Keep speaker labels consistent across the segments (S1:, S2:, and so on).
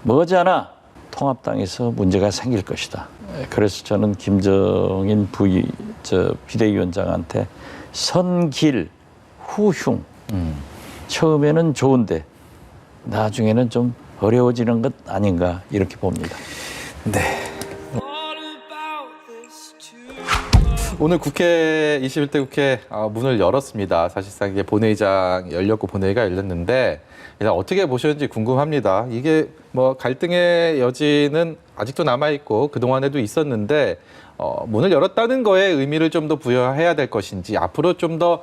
S1: 머지않아 통합당에서 문제가 생길 것이다. 그래서 저는 김정인 비대위원장한테 선길 후흉. 처음에는 좋은데 나중에는 좀 어려워지는 것 아닌가 이렇게 봅니다.
S2: 네. 오늘 국회 21대 국회 문을 열었습니다. 사실상 이게 본회의장 열렸고 본회의가 열렸는데 일단 어떻게 보셨는지 궁금합니다. 이게 뭐 갈등의 여지는 아직도 남아 있고 그 동안에도 있었는데 문을 열었다는 거에 의미를 좀 더 부여해야 될 것인지 앞으로 좀 더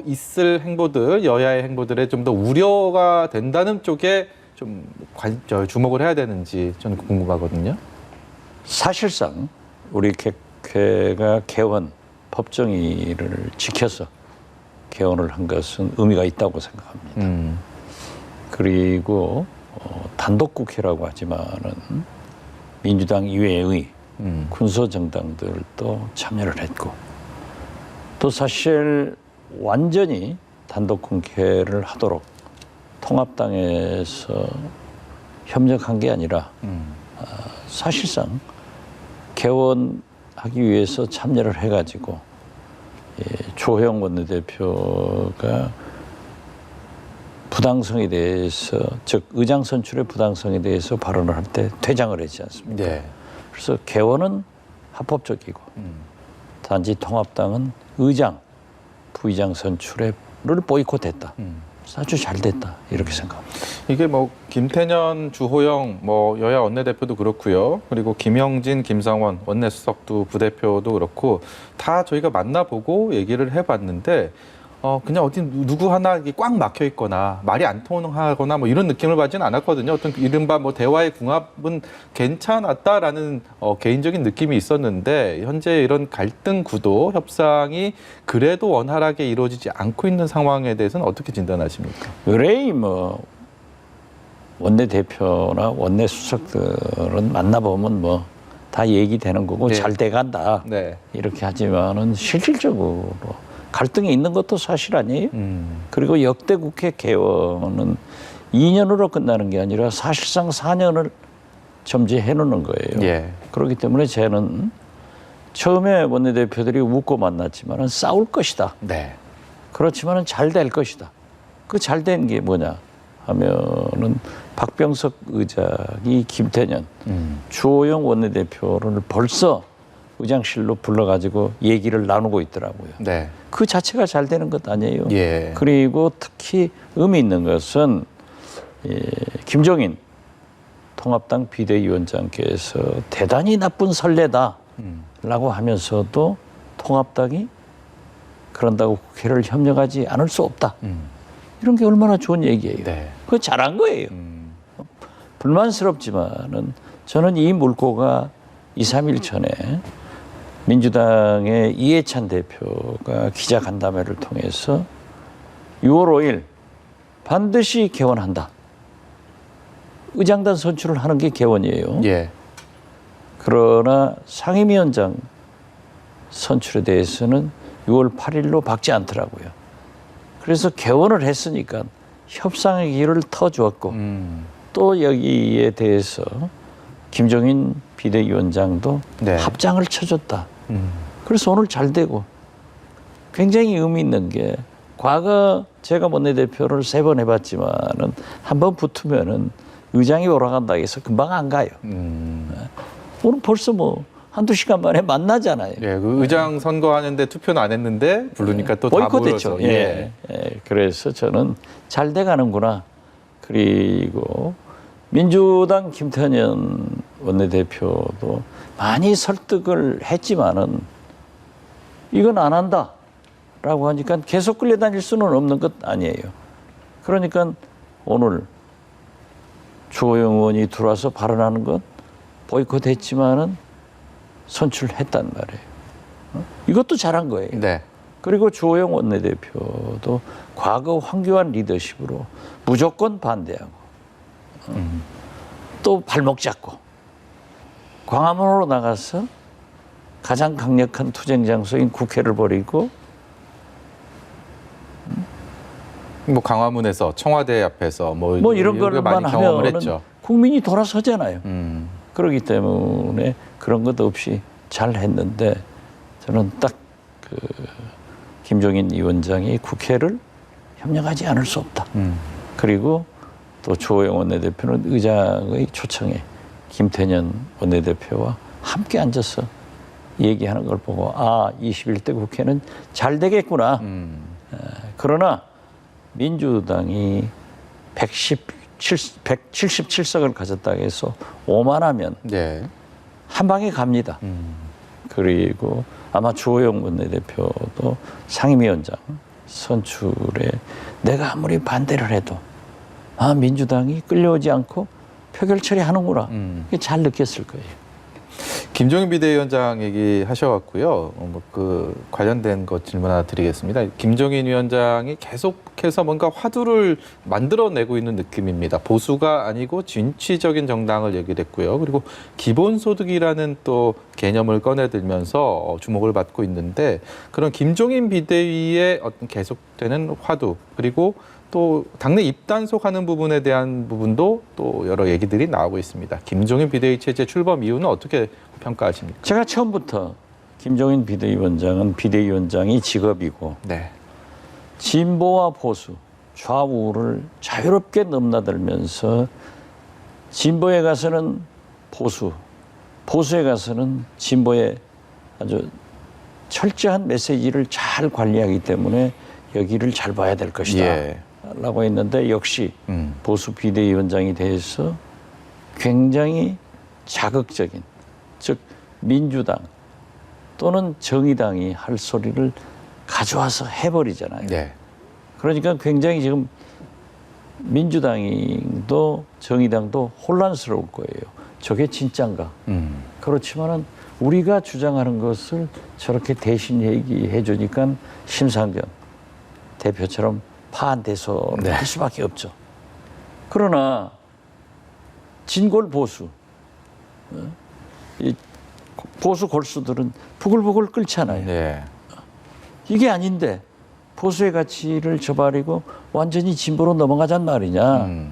S2: 있을 행보들 여야의 행보들에 좀 더 우려가 된다는 쪽에 좀 주목을 해야 되는지 저는 궁금하거든요.
S1: 사실상 우리 국회가 개원 법정의를 지켜서 개원을 한 것은 의미가 있다고 생각합니다. 그리고 단독 국회라고 하지만은 민주당 이외의 군소 정당들도 참여를 했고 또 사실 완전히 단독 국회를 하도록 통합당에서 협력한 게 아니라 사실상 개원하기 위해서 참여를 해가지고 주호영 원내대표가 부당성에 대해서 즉 의장 선출의 부당성에 대해서 발언을 할 때 퇴장을 했지 않습니까?
S2: 네.
S1: 그래서 개원은 합법적이고 단지 통합당은 의장, 부의장 선출을 보이콧했다. 아주 잘 됐다 이렇게 생각합니다.
S2: 이게 뭐 김태년, 주호영 뭐 여야 원내대표도 그렇고요. 그리고 김영진, 김상원 원내수석도 부대표도 그렇고 다 저희가 만나보고 얘기를 해봤는데 그냥 어디 누구 하나 이게 꽉 막혀 있거나 말이 안 통하거나 뭐 이런 느낌을 받지는 않았거든요. 어떤 이른바 뭐 대화의 궁합은 괜찮았다라는 개인적인 느낌이 있었는데 현재 이런 갈등 구도 협상이 그래도 원활하게 이루어지지 않고 있는 상황에 대해서는 어떻게 진단하십니까?
S1: 의뢰이 뭐 원내대표나 원내수석들은 만나보면 뭐 다 얘기되는 거고
S2: 네.
S1: 잘 돼간다
S2: 네.
S1: 이렇게 하지만은 실질적으로 갈등이 있는 것도 사실 아니에요. 그리고 역대 국회 개원은 2년으로 끝나는 게 아니라 사실상 4년을 점지해 놓는 거예요.
S2: 예.
S1: 그렇기 때문에 저는 처음에 원내대표들이 웃고 만났지만은 싸울 것이다.
S2: 네.
S1: 그렇지만은 잘 될 것이다. 그 잘 된 게 뭐냐 하면은 박병석 의장이 김태년, 주호영 원내대표를 벌써 의장실로 불러가지고 얘기를 나누고 있더라고요.
S2: 네.
S1: 그 자체가 잘 되는 것 아니에요.
S2: 예.
S1: 그리고 특히 의미 있는 것은 김종인 통합당 비대위원장께서 대단히 나쁜 선례다라고 하면서도 통합당이 그런다고 국회를 협력하지 않을 수 없다. 이런 게 얼마나 좋은 얘기예요.
S2: 네.
S1: 그거 잘한 거예요. 불만스럽지만은 저는 이 물꼬가 2, 3일 전에 민주당의 이해찬 대표가 기자간담회를 통해서 6월 5일 반드시 개원한다. 의장단 선출을 하는 게 개원이에요.
S2: 예.
S1: 그러나 상임위원장 선출에 대해서는 6월 8일로 박지 않더라고요. 그래서 개원을 했으니까 협상의 길을 터주었고 또 여기에 대해서 김종인 비대위원장도
S2: 네.
S1: 합장을 쳐줬다. 그래서 오늘 잘 되고 굉장히 의미 있는 게 과거 제가 원내대표를 3번 해봤지만은 한 번 붙으면은 의장이 오라간다 해서 금방 안 가요. 오늘 벌써 뭐 한두 시간 만에 만나잖아요.
S2: 예, 그 의장 선거하는데 투표는 안 했는데 부르니까 또 다
S1: 보이콧했죠.
S2: 모여서.
S1: 예. 그래서 저는 잘 돼가는구나. 그리고 민주당 김태년 원내대표도 많이 설득을 했지만은 이건 안 한다라고 하니까 계속 끌려다닐 수는 없는 것 아니에요. 그러니까 오늘 주호영 의원이 들어와서 발언하는 것 보이콧했지만은 선출했단 말이에요. 이것도 잘한 거예요.
S2: 네.
S1: 그리고 주호영 원내대표도 과거 황교안 리더십으로 무조건 반대하고 또 발목 잡고 광화문으로 나가서 가장 강력한 투쟁 장소인 국회를 버리고
S2: 뭐 광화문에서 청와대 앞에서 뭐
S1: 이런
S2: 이렇게
S1: 걸만
S2: 많이 경험을
S1: 하면은
S2: 했죠.
S1: 국민이 돌아서잖아요. 그렇기 때문에 그런 것 없이 잘 했는데 저는 딱 그 김종인 위원장이 국회를 협력하지 않을 수 없다. 그리고 또 주호영 원내대표는 의장의 초청에 김태년 원내대표와 함께 앉아서 얘기하는 걸 보고 21대 국회는 잘 되겠구나. 그러나 민주당이 177석을 가졌다고 해서 오만하면
S2: 네.
S1: 한 방에 갑니다. 그리고 아마 주호영 원내대표도 상임위원장 선출에 내가 아무리 반대를 해도 민주당이 끌려오지 않고 표결 처리하는구나. 잘 느꼈을 거예요.
S2: 김종인 비대위원장 얘기하셔갖고요. 그 관련된 것 질문 하나 드리겠습니다. 김종인 위원장이 계속해서 뭔가 화두를 만들어내고 있는 느낌입니다. 보수가 아니고 진취적인 정당을 얘기를 했고요. 그리고 기본소득이라는 또 개념을 꺼내들면서 주목을 받고 있는데 그런 김종인 비대위의 어떤 계속되는 화두 그리고 또 당내 입단속하는 부분에 대한 부분도 또 여러 얘기들이 나오고 있습니다. 김종인 비대위 체제 출범 이유는 어떻게 평가하십니까?
S1: 제가 처음부터 김종인 비대위원장은 비대위원장이 직업이고
S2: 네.
S1: 진보와 보수, 좌우를 자유롭게 넘나들면서 진보에 가서는 보수, 보수에 가서는 진보의 아주 철저한 메시지를 잘 관리하기 때문에 여기를 잘 봐야 될 것이다.
S2: 예.
S1: 라고 했는데 역시 보수 비대위원장이 돼서 굉장히 자극적인, 즉 민주당 또는 정의당이 할 소리를 가져와서 해버리잖아요.
S2: 네.
S1: 그러니까 굉장히 지금 민주당도 정의당도 혼란스러울 거예요. 저게 진짠가? 그렇지만은 우리가 주장하는 것을 저렇게 대신 얘기해 주니까 심상정 대표처럼 파한대소를
S2: 네.
S1: 할 수밖에 없죠. 그러나 진골 보수, 이 보수 골수들은 부글부글 끓잖아요.
S2: 네.
S1: 이게 아닌데 보수의 가치를 저버리고 완전히 진보로 넘어가잔 말이냐.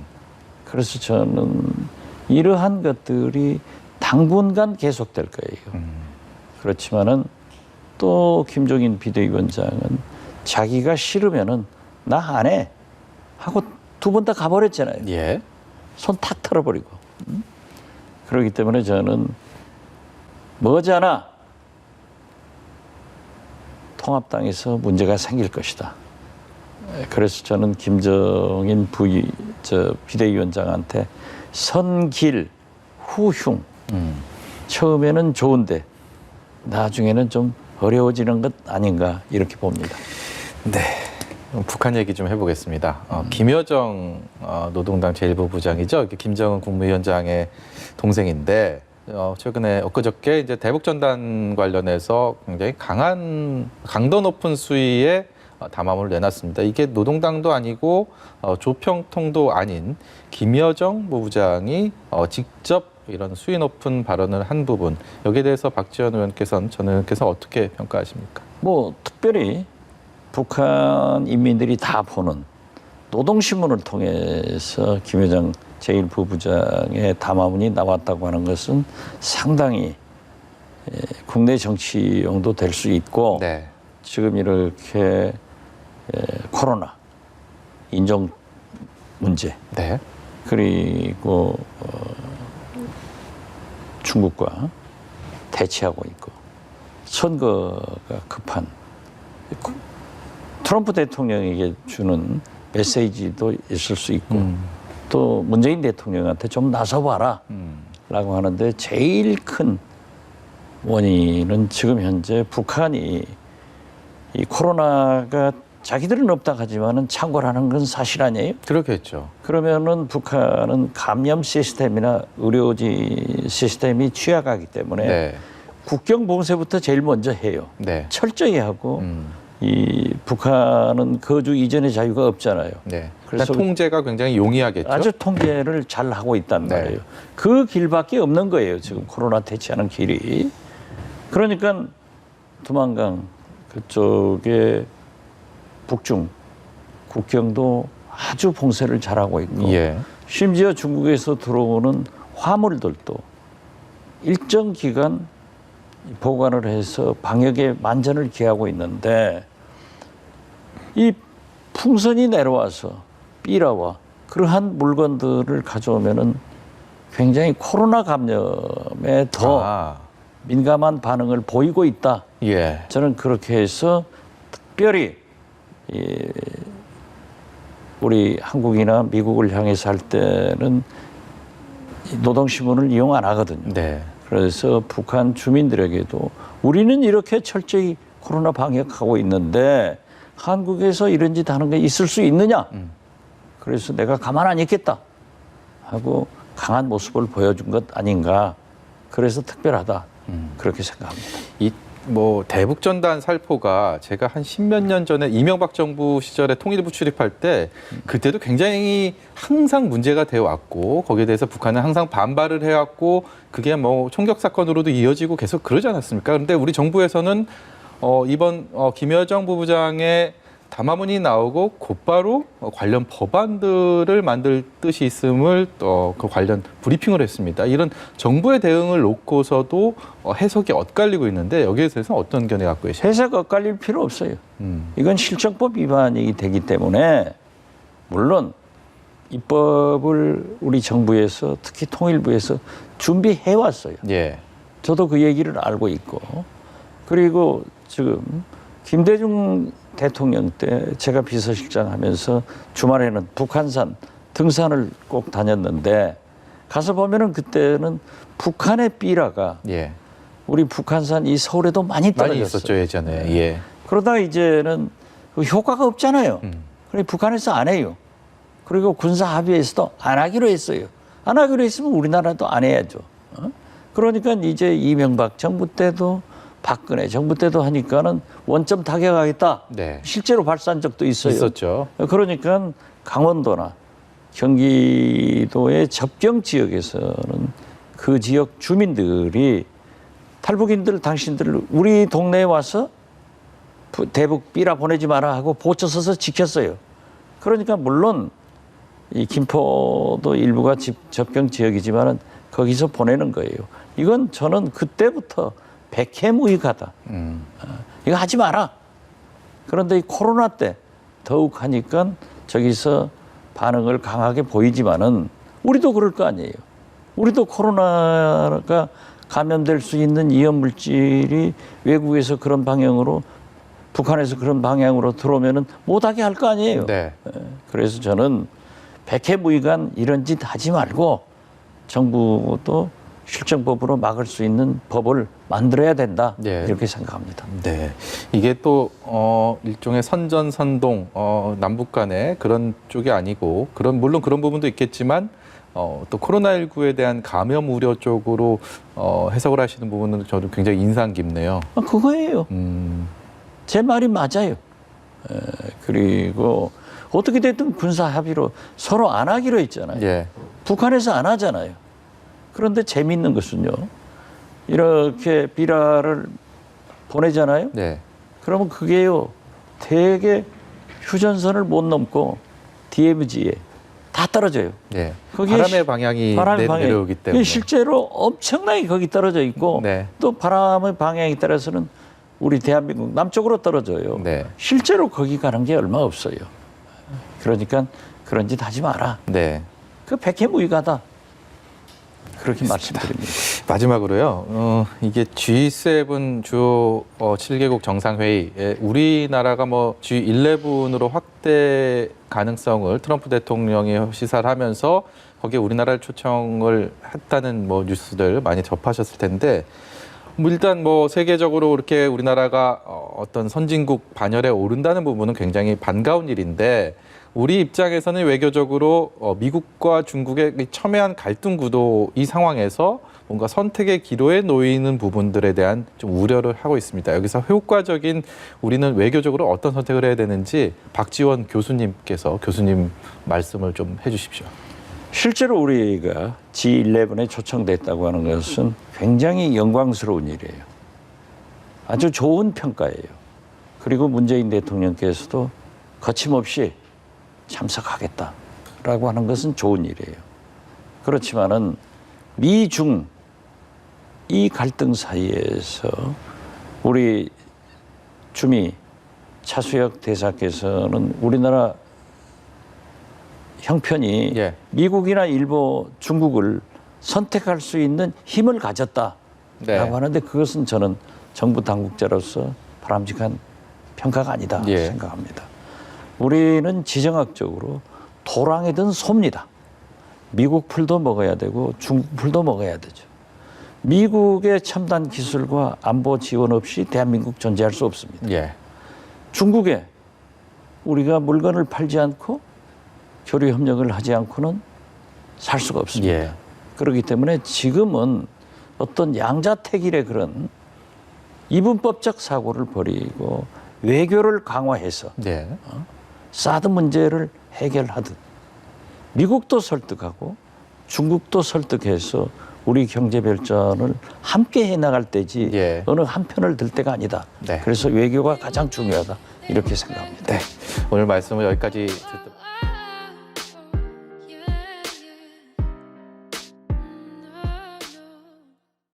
S1: 그래서 저는 이러한 것들이 당분간 계속될 거예요. 그렇지만은 또 김종인 비대위원장은 자기가 싫으면은 나 안 해 하고 두 번 다 가버렸잖아요.
S2: 예.
S1: 손 탁 털어버리고. 그렇기 때문에 저는 머지않아 통합당에서 문제가 생길 것이다. 그래서 저는 김정인 비대위원장한테 선길 후흉. 처음에는 좋은데 나중에는 좀 어려워지는 것 아닌가 이렇게 봅니다.
S2: 네. 북한 얘기 좀 해보겠습니다. 김여정 노동당 제1부부장이죠. 김정은 국무위원장의 동생인데 최근에 엊그저께 이제 대북전단 관련해서 굉장히 강한 강도 높은 수위의 담화문을 내놨습니다. 이게 노동당도 아니고 조평통도 아닌 김여정 부부장이 직접 이런 수위 높은 발언을 한 부분 여기에 대해서 박지원 의원께서는 전 의원께서 어떻게 평가하십니까?
S1: 뭐 특별히 북한 인민들이 다 보는 노동신문을 통해서 김여정 제1부부장의 담화문이 나왔다고 하는 것은 상당히 국내 정치용도 될 수 있고
S2: 네.
S1: 지금 이렇게 코로나 인종 문제
S2: 네.
S1: 그리고 중국과 대치하고 있고 선거가 급한 트럼프 대통령에게 주는 메시지도 있을 수 있고 또 문재인 대통령한테 좀 나서봐라 라고 하는데 제일 큰 원인은 지금 현재 북한이 이 코로나가 자기들은 없다 하지만은 창궐하는 건 사실 아니에요?
S2: 그렇겠죠.
S1: 그러면은 북한은 감염 시스템이나 의료지 시스템이 취약하기 때문에
S2: 네.
S1: 국경 봉쇄부터 제일 먼저 해요.
S2: 네.
S1: 철저히 하고 이 북한은 거주 이전의 자유가 없잖아요.
S2: 네.
S1: 그래서
S2: 일단 통제가 굉장히 용이하겠죠.
S1: 아주 통제를 잘 하고 있단
S2: 네.
S1: 말이에요. 그 길밖에 없는 거예요. 지금 코로나 대치하는 길이. 그러니까 두만강 그쪽에 북중 국경도 아주 봉쇄를 잘하고 있고
S2: 예.
S1: 심지어 중국에서 들어오는 화물들도 일정 기간 보관을 해서 방역에 만전을 기하고 있는데 이 풍선이 내려와서 삐라와 그러한 물건들을 가져오면은 굉장히 코로나 감염에 더
S2: 아,
S1: 민감한 반응을 보이고 있다.
S2: 예.
S1: 저는 그렇게 해서 특별히 우리 한국이나 미국을 향해서 할 때는 노동신문을 이용 안 하거든요.
S2: 네.
S1: 그래서 북한 주민들에게도 우리는 이렇게 철저히 코로나 방역하고 있는데 한국에서 이런 짓 하는 게 있을 수 있느냐? 그래서 내가 가만 안 있겠다 하고 강한 모습을 보여준 것 아닌가. 그래서 특별하다. 그렇게 생각합니다.
S2: 이 뭐 대북전단 살포가 제가 한 십몇 년 전에 이명박 정부 시절에 통일부 출입할 때 그때도 굉장히 항상 문제가 되어 왔고 거기에 대해서 북한은 항상 반발을 해왔고 그게 뭐 총격 사건으로도 이어지고 계속 그러지 않았습니까? 그런데 우리 정부에서는 이번 김여정 부부장의 담화문이 나오고 곧바로 관련 법안들을 만들 뜻이 있음을 또 그 관련 브리핑을 했습니다. 이런 정부의 대응을 놓고서도 해석이 엇갈리고 있는데 여기에 대해서 어떤 견해 갖고 계세요?
S1: 해석 엇갈릴 필요 없어요. 이건 실정법 위반이 되기 때문에 물론 입법을 우리 정부에서 특히 통일부에서 준비해 왔어요.
S2: 예.
S1: 저도 그 얘기를 알고 있고 그리고 지금 김대중 대통령 때 제가 비서실장 하면서 주말에는 북한산 등산을 꼭 다녔는데 가서 보면은 그때는 북한의 삐라가
S2: 예.
S1: 우리 북한산 이 서울에도 많이
S2: 많이
S1: 떨어졌어요.
S2: 있었죠 예전에. 예.
S1: 그러다 이제는 그 효과가 없잖아요. 그래 북한에서 안 해요. 그리고 군사 합의에서도 안 하기로 했어요. 안 하기로 했으면 우리나라도 안 해야죠. 그러니까 이제 이명박 정부 때도 박근혜 정부 때도 하니까는 원점 타격하겠다.
S2: 네.
S1: 실제로 발사한 적도 있어요.
S2: 있었죠.
S1: 그러니까 강원도나 경기도의 접경 지역에서는 그 지역 주민들이 탈북인들 당신들 우리 동네에 와서 대북 삐라 보내지 마라 하고 보초 서서 지켰어요. 그러니까 물론 이 김포도 일부가 접경 지역이지만은 거기서 보내는 거예요. 이건 저는 그때부터 백해무익하다. 이거 하지 마라. 그런데 이 코로나 때 더욱 하니까 저기서 반응을 강하게 보이지만은 우리도 그럴 거 아니에요. 우리도 코로나가 감염될 수 있는 위험물질이 외국에서 그런 방향으로 북한에서 그런 방향으로 들어오면은 못하게 할 거 아니에요.
S2: 네.
S1: 그래서 저는 백해무익한 이런 짓 하지 말고 정부도 실정법으로 막을 수 있는 법을 만들어야 된다.
S2: 네.
S1: 이렇게 생각합니다.
S2: 네. 이게 또 일종의 선전선동 남북 간의 그런 쪽이 아니고 물론 그런 부분도 있겠지만 또 코로나19에 대한 감염 우려 쪽으로 해석을 하시는 부분은 저도 굉장히 인상 깊네요.
S1: 그거예요. 제 말이 맞아요. 그리고 어떻게 됐든 군사 합의로 서로 안 하기로 했잖아요.
S2: 예.
S1: 북한에서 안 하잖아요. 그런데 재미있는 것은요. 이렇게 비라를 보내잖아요.
S2: 네.
S1: 그러면 그게요. 대개 휴전선을 못 넘고 DMZ에 다 떨어져요.
S2: 네.
S1: 거기에
S2: 바람의 방향이 내려오기 때문에.
S1: 실제로 엄청나게 거기 떨어져 있고
S2: 네.
S1: 또 바람의 방향에 따라서는 우리 대한민국 남쪽으로 떨어져요.
S2: 네.
S1: 실제로 거기 가는 게 얼마 없어요. 그러니까 그런 짓 하지 마라.
S2: 네.
S1: 그 백해무익하다. 그렇게 말씀드립니다.
S2: 마지막으로요. 이게 G7 주요 7개국 정상회의에 우리나라가 뭐 G11으로 확대 가능성을 트럼프 대통령이 시사를 하면서 거기에 우리나라를 초청을 했다는 뭐 뉴스들 많이 접하셨을 텐데 뭐 일단 뭐 세계적으로 이렇게 우리나라가 어떤 선진국 반열에 오른다는 부분은 굉장히 반가운 일인데 우리 입장에서는 외교적으로 미국과 중국의 첨예한 갈등 구도 이 상황에서 뭔가 선택의 기로에 놓이는 부분들에 대한 좀 우려를 하고 있습니다. 여기서 효과적인 우리는 외교적으로 어떤 선택을 해야 되는지 박지원 교수님께서 교수님 말씀을 좀 해주십시오.
S1: 실제로 우리가 G11에 초청됐다고 하는 것은 굉장히 영광스러운 일이에요. 아주 좋은 평가예요. 그리고 문재인 대통령께서도 거침없이 참석하겠다라고 하는 것은 좋은 일이에요. 그렇지만은 미중 이 갈등 사이에서 우리 주미 차수혁 대사께서는 우리나라 형편이
S2: 예.
S1: 미국이나 일본, 중국을 선택할 수 있는 힘을 가졌다라고
S2: 네.
S1: 하는데 그것은 저는 정부 당국자로서 바람직한 평가가 아니다
S2: 예.
S1: 생각합니다. 우리는 지정학적으로 도랑이든 소입니다. 미국 풀도 먹어야 되고 중국 풀도 먹어야 되죠. 미국의 첨단 기술과 안보 지원 없이 대한민국 존재할 수 없습니다.
S2: 예.
S1: 중국에 우리가 물건을 팔지 않고 교류 협력을 하지 않고는 살 수가 없습니다.
S2: 예.
S1: 그렇기 때문에 지금은 어떤 양자택일의 그런 이분법적 사고를 버리고 외교를 강화해서
S2: 네.
S1: 사드 문제를 해결하듯 미국도 설득하고 중국도 설득해서 우리 경제 발전을 함께 해나갈 때지
S2: 예.
S1: 어느 한편을 들 때가 아니다.
S2: 네.
S1: 그래서 외교가 가장 중요하다 이렇게 생각합니다.
S2: 오늘 말씀을 여기까지 듣도록